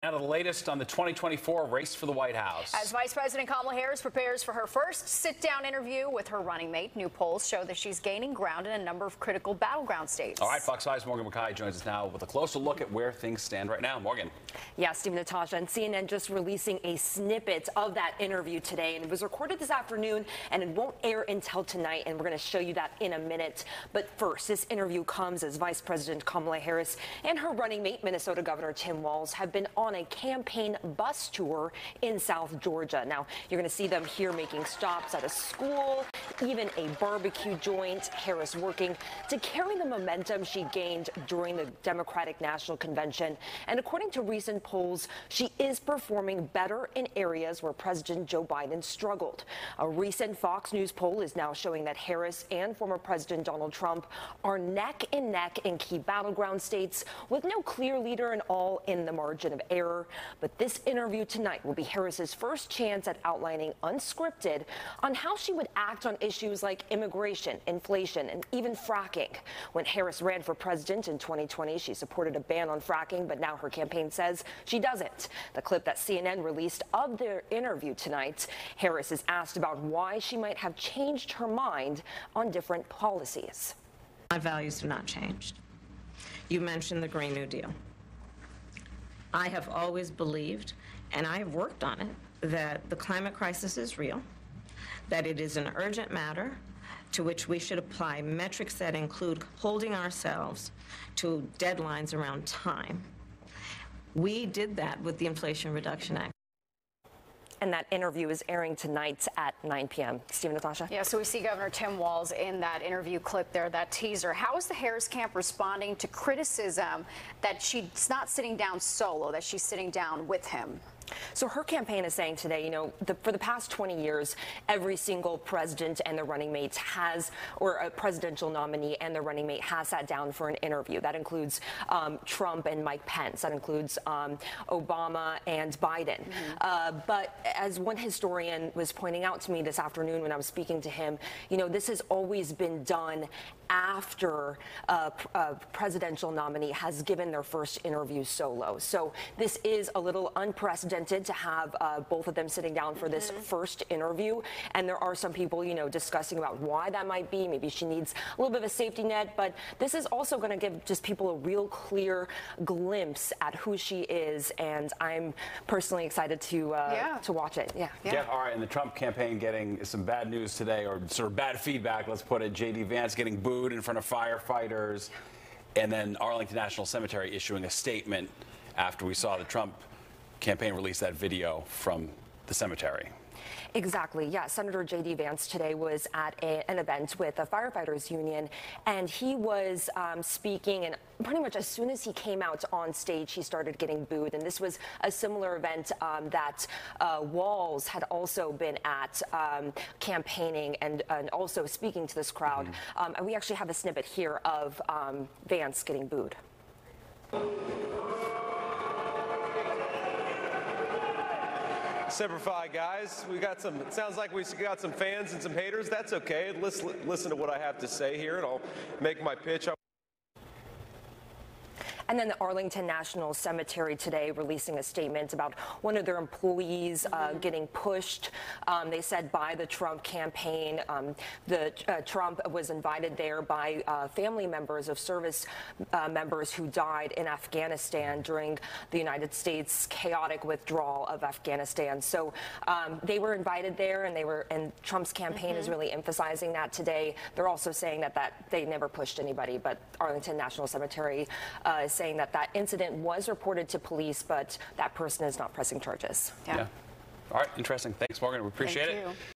Now to the latest on the 2024 race for the White House. As Vice President Kamala Harris prepares for her first sit-down interview with her running mate, new polls show that she's gaining ground in a number of critical battleground states. All right, Fox 5's Morgan McKay joins us now with a closer look at where things stand right now. Morgan. Yeah, Steve, Natasha, and CNN just releasing a snippet of that interview today, and it was recorded this afternoon, and it won't air until tonight, and we're going to show you that in a minute. But first, this interview comes as Vice President Kamala Harris and her running mate, Minnesota Governor Tim Walz, have been on a campaign bus tour in South Georgia. Now, you're going to see them here making stops at a school, even a barbecue joint. Harris working to carry the momentum she gained during the Democratic National Convention. And according to recent polls, she is performing better in areas where President Joe Biden struggled. A recent Fox News poll is now showing that Harris and former President Donald Trump are neck and neck in key battleground states, with no clear leader and all in the margin of error. But this interview tonight will be Harris's first chance at outlining unscripted on how she would act on issues like immigration, inflation, and even fracking. When Harris ran for president in 2020, she supported a ban on fracking, but now her campaign says she doesn't. The clip that CNN released of their interview tonight, Harris is asked about why she might have changed her mind on different policies. My values have not changed. You mentioned the Green New Deal. I have always believed, and I have worked on it, that the climate crisis is real, that it is an urgent matter to which we should apply metrics that include holding ourselves to deadlines around time. We did that with the Inflation Reduction Act. And that interview is airing tonight at 9 p.m. Steve, Natasha? Yeah, so we see Governor Tim Walz in that interview clip there, that teaser. How is the Harris camp responding to criticism that she's not sitting down solo, that she's sitting down with him? So her campaign is saying today, for the past 20 years, every single president and their running mates has, or a presidential nominee and their running mate has sat down for an interview. That includes Trump and Mike Pence. That includes Obama and Biden. But as one historian was pointing out to me this afternoon when I was speaking to him, this has always been done after a presidential nominee has given their first interview solo. So this is a little unprecedented to have both of them sitting down for this first interview. And there are some people, discussing about why that might be. Maybe she needs a little bit of a safety net. But this is also going to give just people a real clear glimpse at who she is. And I'm personally excited to watch it. Yeah. All right. And the Trump campaign getting some bad news today, or sort of bad feedback, let's put it. J.D. Vance getting booed in front of firefighters. And then Arlington National Cemetery issuing a statement after we saw the Trump campaign release that video from the cemetery. Exactly. Yeah. Senator J.D. Vance today was at an event with the firefighters union, and he was speaking, and pretty much as soon as he came out on stage, he started getting booed. And this was a similar event that Walz had also been at, campaigning and also speaking to this crowd. And we actually have a snippet here of Vance getting booed. Semper Fi, guys. We got some, it sounds like we got some fans and some haters. That's okay. Listen to what I have to say here, and I'll make my pitch. And then the Arlington National Cemetery today releasing a statement about one of their employees getting pushed. They said by the Trump campaign. Trump was invited there by family members of service members who died in Afghanistan during the United States' chaotic withdrawal of Afghanistan. So they were invited there, and Trump's campaign is really emphasizing that today. They're also saying that they never pushed anybody, but Arlington National Cemetery is saying that incident was reported to police, but that person is not pressing charges. Yeah. All right. Interesting. Thanks, Morgan. We appreciate it.